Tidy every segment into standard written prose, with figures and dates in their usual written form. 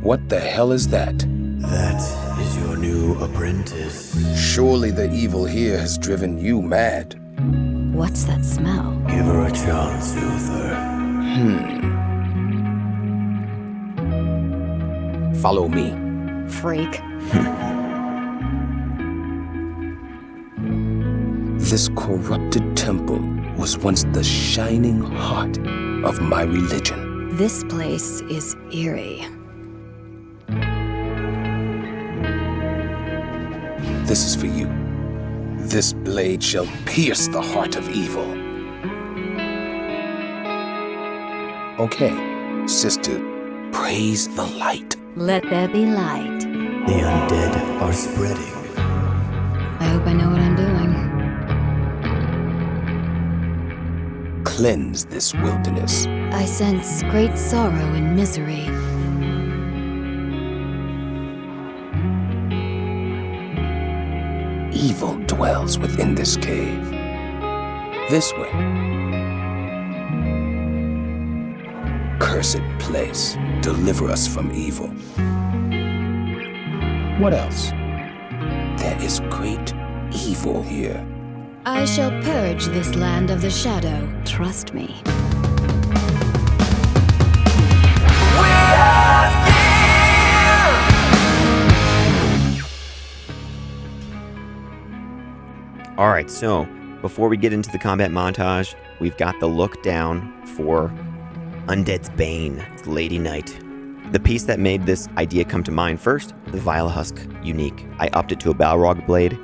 What the hell is that? That is your new apprentice. Surely the evil here has driven you mad. What's that smell? Give her a chance, Uther. Follow me. Freak. This corrupted temple was once the shining heart of my religion. This place is eerie. This is for you. This blade shall pierce the heart of evil. Okay, sister, praise the light. Let there be light. The undead are spreading. I hope I know what I'm doing. Cleanse this wilderness. I sense great sorrow and misery. Evil dwells within this cave. This way. Cursed place, deliver us from evil. What else? There is great evil here. I shall purge this land of the shadow. Trust me. Alright, so before we get into the combat montage, we've got the look down for Undead's Bane, Lady Knight. The piece that made this idea come to mind first, the Vile Husk Unique. I upped it to a Balrog blade.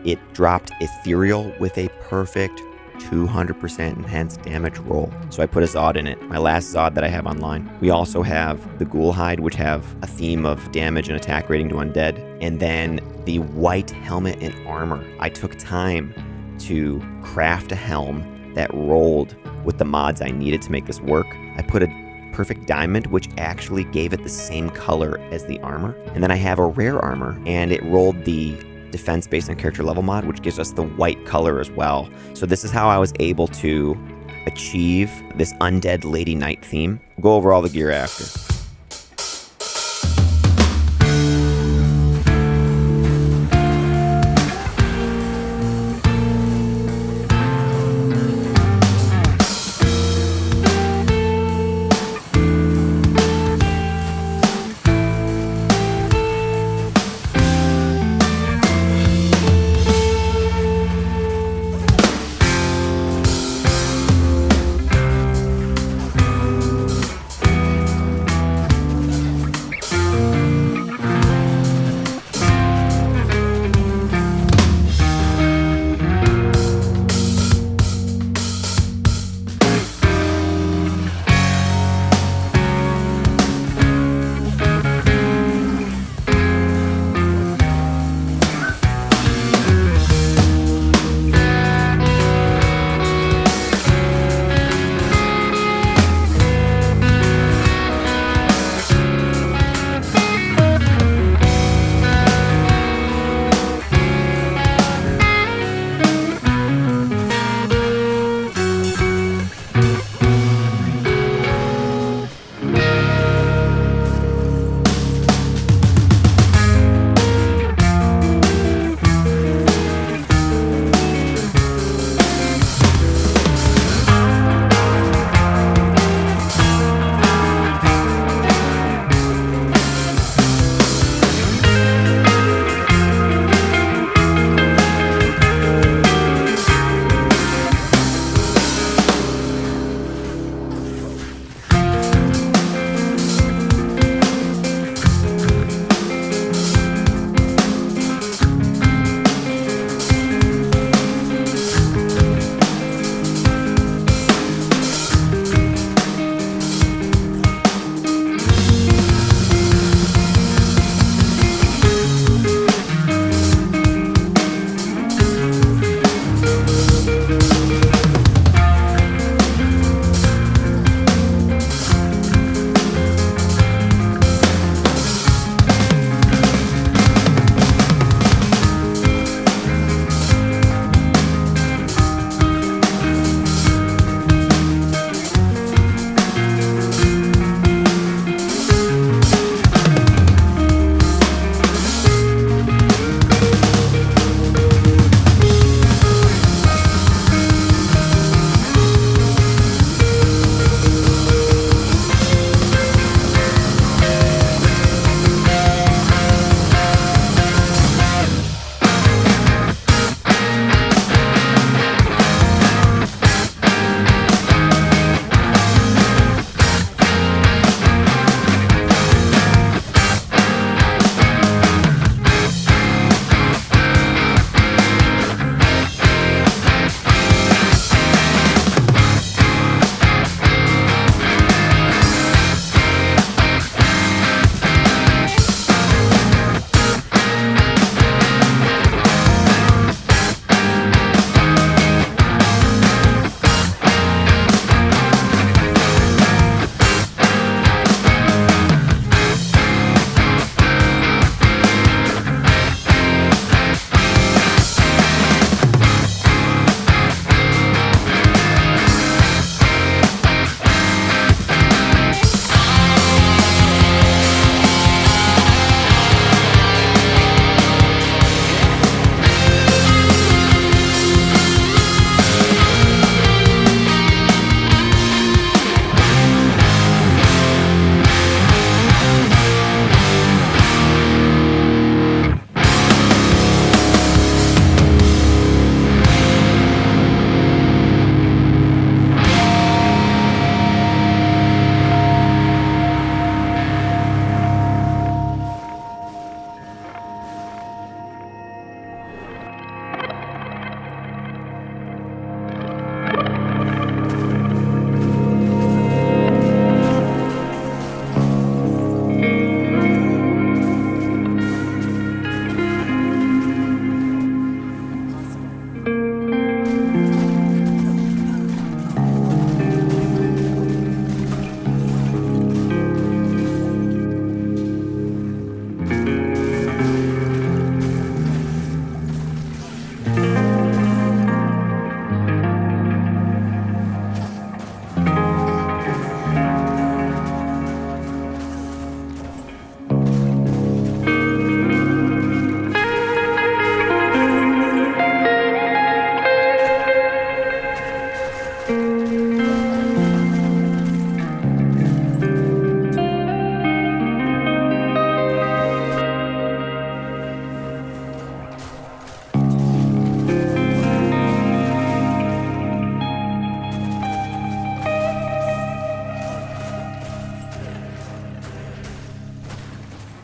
It dropped ethereal with a perfect 200% enhanced damage roll. So I put a Zod in it, my last Zod that I have online. We also have the Ghoul Hide, which have a theme of damage and attack rating to undead. And then the white helmet and armor. I took time to craft a helm that rolled with the mods I needed to make this work. I put a perfect diamond, which actually gave it the same color as the armor. And then I have a rare armor, and it rolled the defense based on character level mod, which gives us the white color as well. So this is how I was able to achieve this Undead Lady Knight theme. We'll go over all the gear after.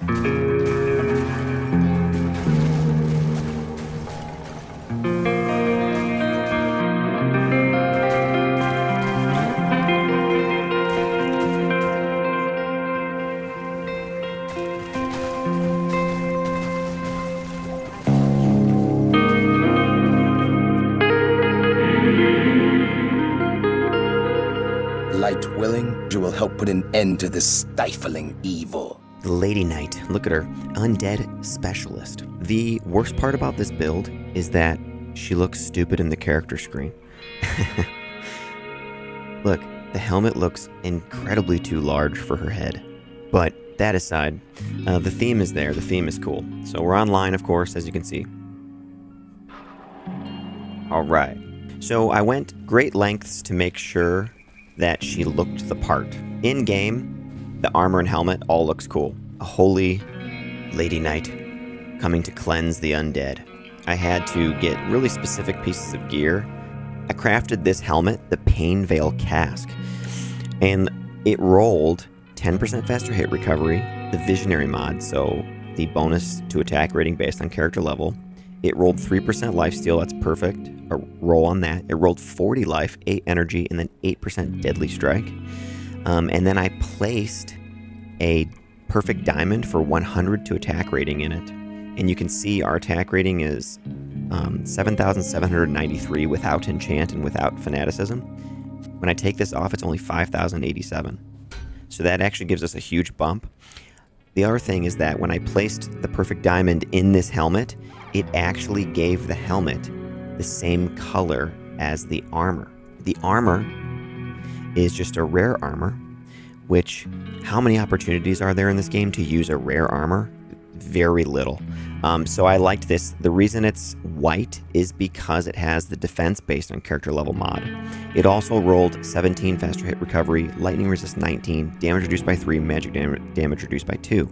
Light willing, you will help put an end to this stifling evil. The Lady Knight, look at her, undead specialist. The worst part about this build is that she looks stupid in the character screen. Look, the helmet looks incredibly too large for her head. But that aside, the theme is there, the theme is cool. So we're online, of course, as you can see. Alright, so I went great lengths to make sure that she looked the part. In-game, the armor and helmet all looks cool. A holy Lady Knight coming to cleanse the undead. I had to get really specific pieces of gear. I crafted this helmet, the Pain Veil Casque, and it rolled 10% faster hit recovery, the Visionary mod, so the bonus to attack rating based on character level. It rolled 3% lifesteal, that's perfect. A roll on that. It rolled 40 life, 8 energy, and then 8% deadly strike. And then I placed a perfect diamond for 100 to attack rating in it. And you can see our attack rating is 7,793 without enchant and without fanaticism. When I take this off, it's only 5,087. So that actually gives us a huge bump. The other thing is that when I placed the perfect diamond in this helmet, it actually gave the helmet the same color as the armor. The armor is just a rare armor, which, how many opportunities are there in this game to use a rare armor? Very little. So I liked this. The reason it's white is because it has the defense based on character level mod. It also rolled 17 faster hit recovery, lightning resist 19, damage reduced by 3, magic damage reduced by 2.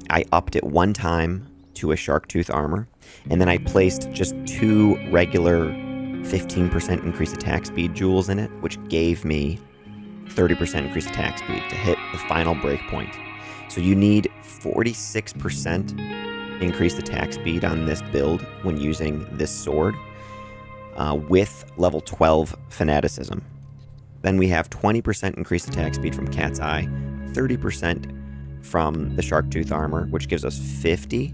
I upped it one time to a shark tooth armor, and then I placed just 2 regular 15% increased attack speed jewels in it, which gave me 30% increased attack speed to hit the final breakpoint. So you need 46% increased attack speed on this build when using this sword with level 12 fanaticism. Then we have 20% increased attack speed from Cat's Eye, 30% from the shark tooth armor, which gives us 50.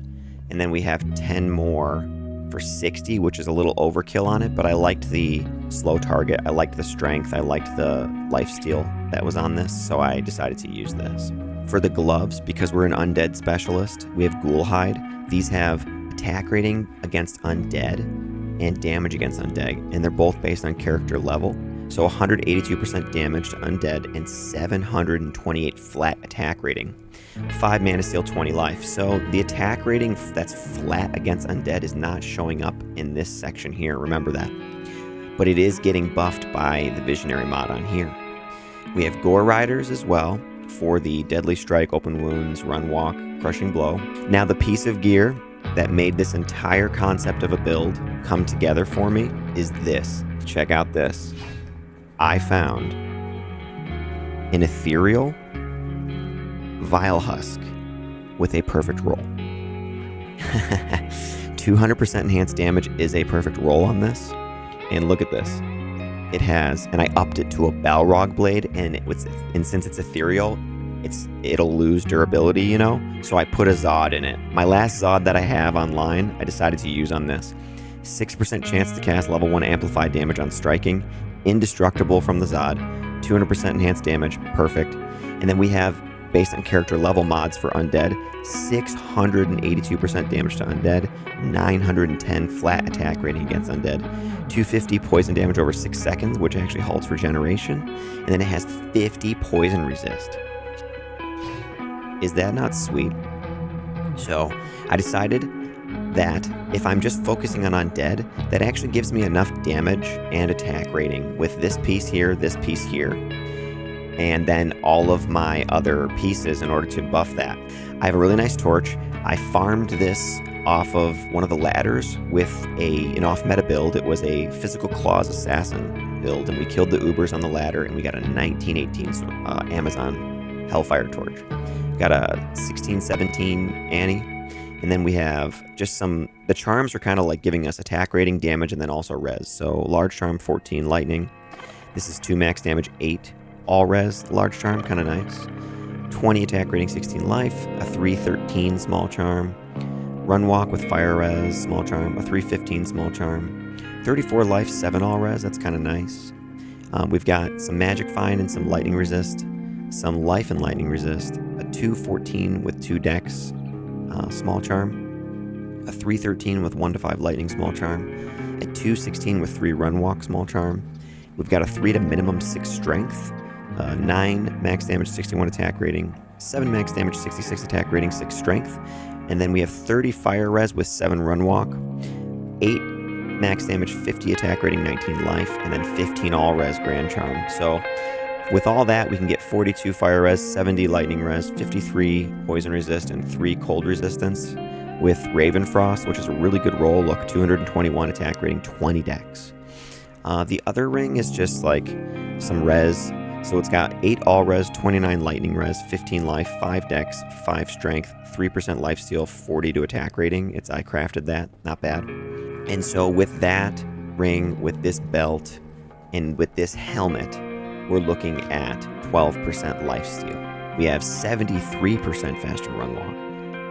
And then we have 10 more for 60, which is a little overkill on it, but I liked the slow target, I liked the strength, I liked the lifesteal that was on this, so I decided to use this. For the gloves, because we're an undead specialist, we have Ghoul Hide. These have attack rating against undead and damage against undead, and they're both based on character level. So 182% damage to undead and 728 flat attack rating. 5 mana steal, 20 life. So the attack rating that's flat against undead is not showing up in this section here, remember that. But it is getting buffed by the Visionary mod on here. We have Gore Riders as well for the Deadly Strike, Open Wounds, Run Walk, Crushing Blow. Now the piece of gear that made this entire concept of a build come together for me is this. Check out this. I found an ethereal Vile Husk with a perfect roll. 200% enhanced damage is a perfect roll on this. And look at this. It has, and I upped it to a Balrog blade, and since it's ethereal, it'll lose durability, you know? So I put a Zod in it. My last Zod that I have online, I decided to use on this. 6% chance to cast level 1 amplified damage on striking, indestructible from the Zod, 200% enhanced damage, perfect. And then we have, based on character level mods for undead, 682% damage to undead, 910 flat attack rating against undead, 250 poison damage over 6 seconds, which actually halts regeneration, and then it has 50 poison resist. Is that not sweet? So I decided that if I'm just focusing on undead, that actually gives me enough damage and attack rating with this piece here, and then all of my other pieces in order to buff that. I have a really nice torch. I farmed this off of one of the ladders with an off-meta build. It was a Physical Claws Assassin build, and we killed the Ubers on the ladder, and we got a 1918 Amazon Hellfire torch. got a 16, 17 Annie. And then we have just the charms are kind of like giving us attack rating, damage, and then also res. So large charm, 14 lightning. This is 2 max damage, 8 all res, large charm, kind of nice. 20 attack rating, 16 life, a 313 small charm. Run walk with fire res, small charm, a 315 small charm. 34 life, 7 all res, that's kind of nice. We've got some magic find and some lightning resist, some life and lightning resist, a 214 with 2 dex, small charm, a 313 with 1 to 5 lightning small charm, a 216 with 3 run walk small charm. We've got a 3 to minimum 6 strength, 9 max damage, 61 attack rating, 7 max damage, 66 attack rating, 6 strength, and then we have 30 fire res with 7 run walk, 8 max damage, 50 attack rating, 19 life, and then 15 all res grand charm. So with all that, we can get 42 fire res, 70 lightning res, 53 poison resist, and 3 cold resistance with Raven Frost, which is a really good roll. Look, 221 attack rating, 20 dex. The other ring is just like some res. So it's got 8 all res, 29 lightning res, 15 life, 5 dex, 5 strength, 3% life steal, 42 attack rating. I crafted that, not bad. And so with that ring, with this belt, and with this helmet, we're looking at 12% life steal. We have 73% faster run walk,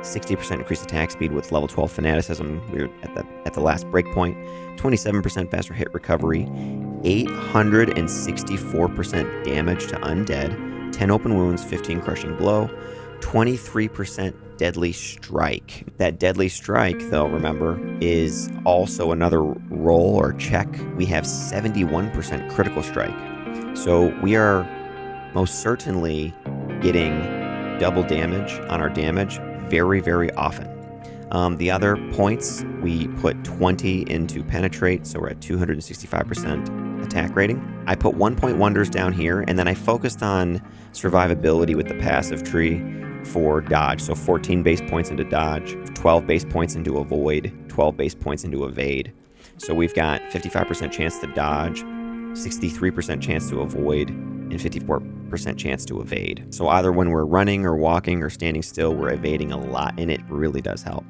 60% increased attack speed with level 12 fanaticism. We're at the last breakpoint. 27% faster hit recovery, 864% damage to undead, 10 open wounds, 15 crushing blow, 23% deadly strike. That deadly strike, though, remember, is also another roll or check. We have 71% critical strike. So we are most certainly getting double damage on our damage very, very often. The other points, we put 20 into penetrate, so we're at 265% attack rating. I put 1 point wonders down here, and then I focused on survivability with the passive tree for dodge. So 14 base points into dodge, 12 base points into avoid, 12 base points into evade. So we've got 55% chance to dodge, 63% chance to avoid, and 54% chance to evade. So either when we're running or walking or standing still, we're evading a lot, and it really does help.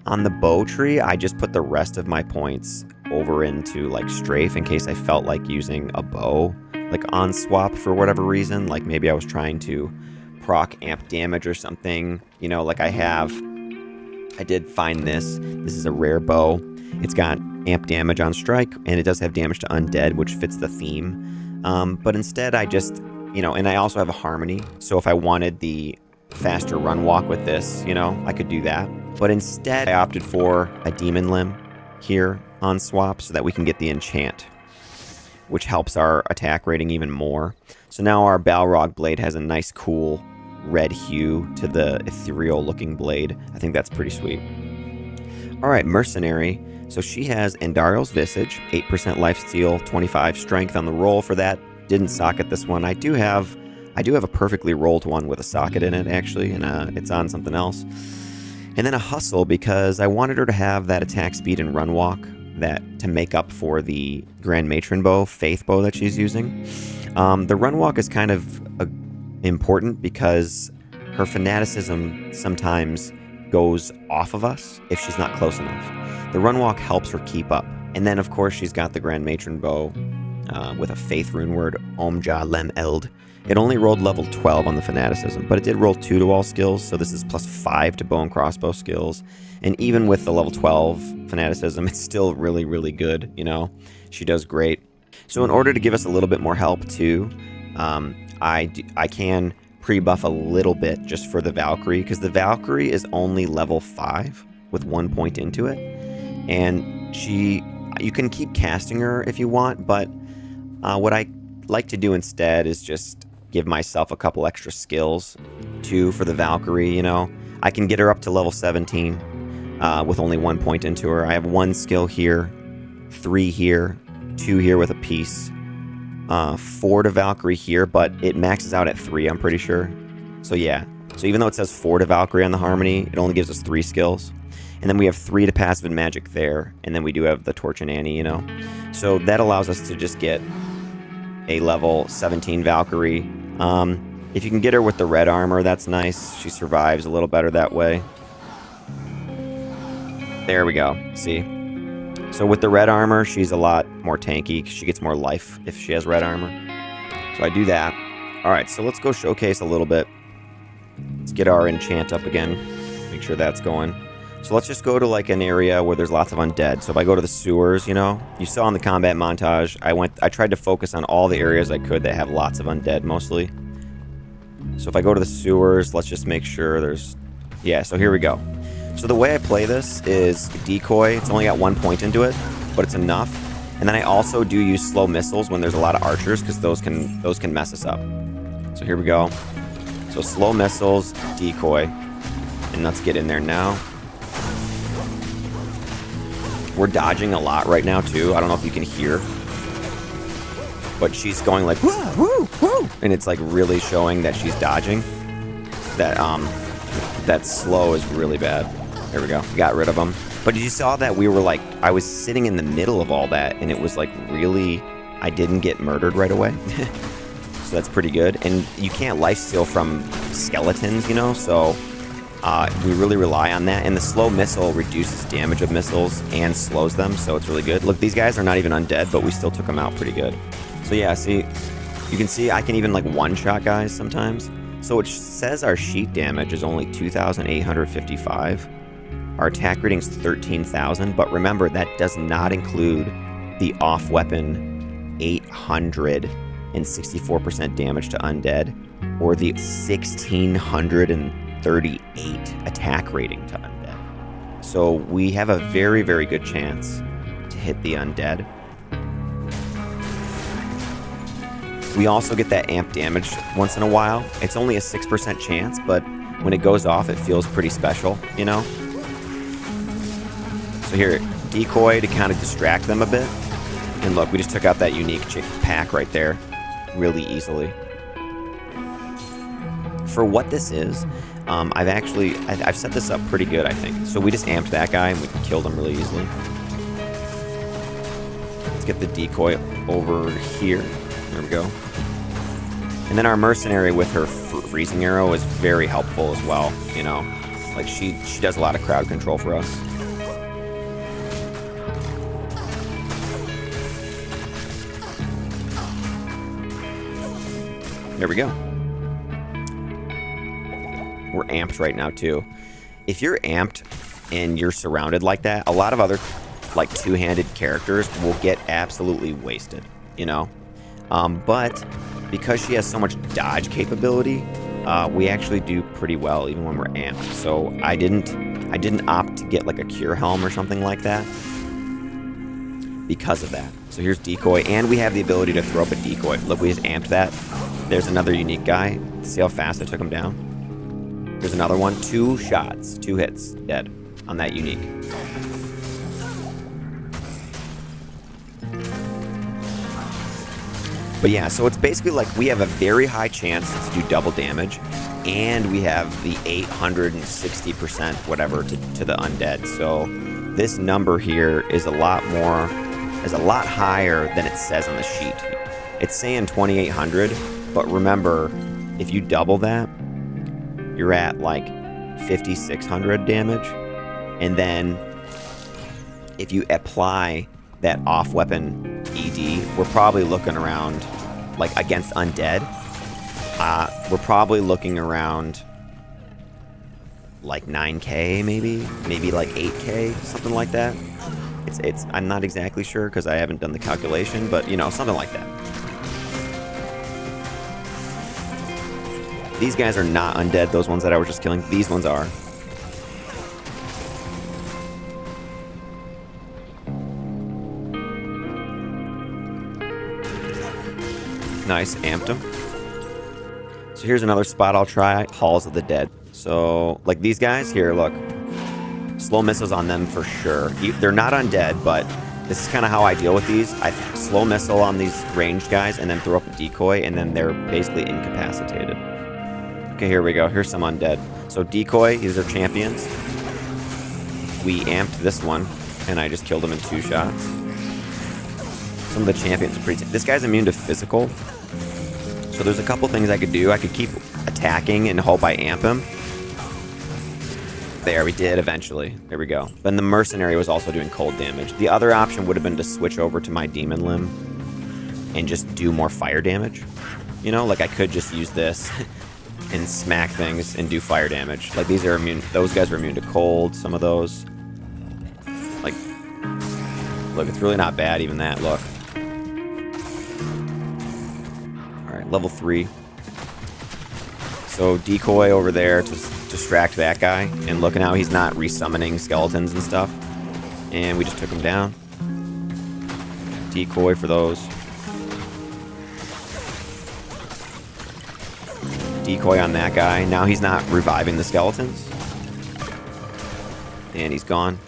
On the bow tree, I just put the rest of my points over into like strafe in case I felt like using a bow like on swap for whatever reason. Like maybe I was trying to proc amp damage or something. You know, like I did find this. This is a rare bow. It's got amp damage on strike, and it does have damage to undead, which fits the theme. But instead I just, and I also have a harmony. So if I wanted the faster run walk with this, I could do that. But instead I opted for a demon limb here on swap so that we can get the enchant, which helps our attack rating even more. So now our Balrog blade has a nice cool red hue to the ethereal looking blade. I think that's pretty sweet. All right, Mercenary. So she has Endariel's Visage, 8% life steal, 25 strength on the roll for that. Didn't socket this one. I do have a perfectly rolled one with a socket in it, actually, and it's on something else. And then a hustle, because I wanted her to have that attack speed and run walk that to make up for the Grand Matron bow, Faith bow that she's using. The run walk is kind of important because her fanaticism sometimes goes off of us if she's not close enough. The run walk helps her keep up. And then, of course, she's got the Grand Matron bow with a Faith rune word, Omja Lem Eld. It only rolled level 12 on the fanaticism, but it did roll 2 to all skills, so this is plus 5 to bow and crossbow skills. And even with the level 12 fanaticism, it's still really, really good, She does great. So in order to give us a little bit more help, too, I can pre-buff a little bit just for the Valkyrie, because the Valkyrie is only level 5 with 1 point into it. And you can keep casting her if you want, but what I like to do instead is just give myself a couple extra skills too for the Valkyrie. I can get her up to level 17 with only 1 point into her. I have 1 skill here, 3 here, 2 here with a piece, 4 to Valkyrie here, but it maxes out at 3, I'm pretty sure. So yeah, so even though it says 4 to Valkyrie on the Harmony, it only gives us 3 skills. And then we have 3 to passive and magic there, and then we do have the Torch and Annie, So that allows us to just get a level 17 Valkyrie. If you can get her with the red armor, that's nice. She survives a little better that way. There we go. See? So with the red armor, she's a lot more tanky. She gets more life if she has red armor. So I do that. Alright, so let's go showcase a little bit. Let's get our enchant up again. Make sure that's going. So let's just go to like an area where there's lots of undead. So if I go to the sewers, you know, you saw in the combat montage, I tried to focus on all the areas I could that have lots of undead mostly. So if I go to the sewers, let's just make sure there's... Yeah, so here we go. So the way I play this is decoy. It's only got 1 point into it, but it's enough. And then I also do use slow missiles when there's a lot of archers, because those can mess us up. So here we go. So slow missiles, decoy. And let's get in there now. We're dodging a lot right now, too. I don't know if you can hear. But she's going like, woo, woo, woo. And it's like really showing that she's dodging. That slow is really bad. There we go. Got rid of them. But you saw that we were like, I was sitting in the middle of all that, and it was like really, I didn't get murdered right away. So that's pretty good. And you can't lifesteal from skeletons, you know, so we really rely on that. And the slow missile reduces damage of missiles and slows them, so it's really good. Look, these guys are not even undead, but we still took them out pretty good. So yeah, see, you can see I can even like one-shot guys sometimes. So it says our sheet damage is only 2,855. Our attack rating's 13,000, but remember that does not include the off-weapon 864% damage to undead, or the 1,638 attack rating to undead. So we have a very, very good chance to hit the undead. We also get that amp damage once in a while. It's only a 6% chance, but when it goes off, it feels pretty special, you know? So here, decoy to kind of distract them a bit. And look, we just took out that unique pack right there really easily. For what this is, I've set this up pretty good, I think. So we just amped that guy and we killed him really easily. Let's get the decoy over here. There we go. And then our mercenary with her freezing arrow is very helpful as well, you know. Like she does a lot of crowd control for us. There we go. We're amped right now too. If you're amped and you're surrounded like that, a lot of other like two-handed characters will get absolutely wasted, you know. But because she has so much dodge capability, we actually do pretty well even when we're amped. So I didn't opt to get like a cure helm or something like that because of that. So here's decoy, and we have the ability to throw up a decoy. Look, we just amped that. There's another unique guy. See how fast I took him down? There's another one. 2 shots, 2 hits, dead on that unique. But yeah, so it's basically like we have a very high chance to do double damage, and we have the 860% whatever to the undead. So this number here is a lot higher than it says on the sheet. It's saying 2,800, but remember, if you double that, you're at like 5,600 damage, and then if you apply that off-weapon ED, we're probably looking around, like against undead, we're probably looking around like 9k, maybe like 8k, something like that. It's I'm not exactly sure because I haven't done the calculation, but you know, something like that. These guys are not undead, those ones that I was just killing. These ones are. Nice, amped them. So here's another spot I'll try, Halls of the Dead. So, like these guys, here, look. Slow missiles on them for sure. They're not undead, but this is kind of how I deal with these. I slow missile on these ranged guys and then throw up a decoy, and then they're basically incapacitated. Okay, here we go. Here's some undead. So decoy, these are champions. We amped this one, and I just killed him in 2 shots. Some of the champions are pretty... This guy's immune to physical. So there's a couple things I could do. I could keep attacking and hope I amp him. There, we did eventually. There we go. Then the Mercenary was also doing cold damage. The other option would have been to switch over to my Demon Limb and just do more fire damage. You know, like I could just use this and smack things and do fire damage. Like these are immune, those guys are immune to cold, some of those. Like, look, it's really not bad, even that, look. Alright, level 3. So decoy over there to distract that guy, and look at how he's not resummoning skeletons and stuff. And we just took him down. Decoy for those. Decoy on that guy. Now he's not reviving the skeletons. And he's gone.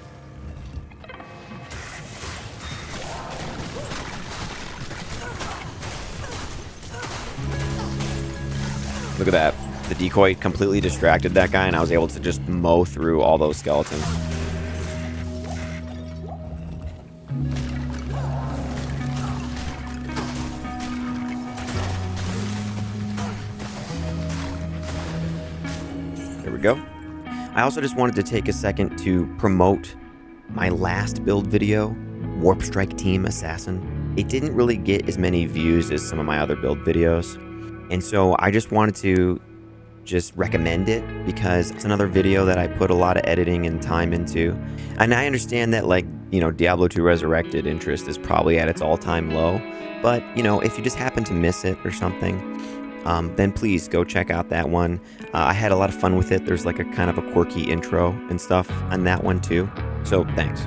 Look at that. The decoy completely distracted that guy, and I was able to just mow through all those skeletons. There we go. I also just wanted to take a second to promote my last build video, Warp Strike Team Assassin. It didn't really get as many views as some of my other build videos, and so I just wanted to just recommend it because it's another video that I put a lot of editing and time into. And I understand that, like, you know, Diablo 2 Resurrected interest is probably at its all-time low, but, you know, if you just happen to miss it or something, then please go check out that one. I had a lot of fun with it. There's like a kind of a quirky intro and stuff on that one too. So thanks.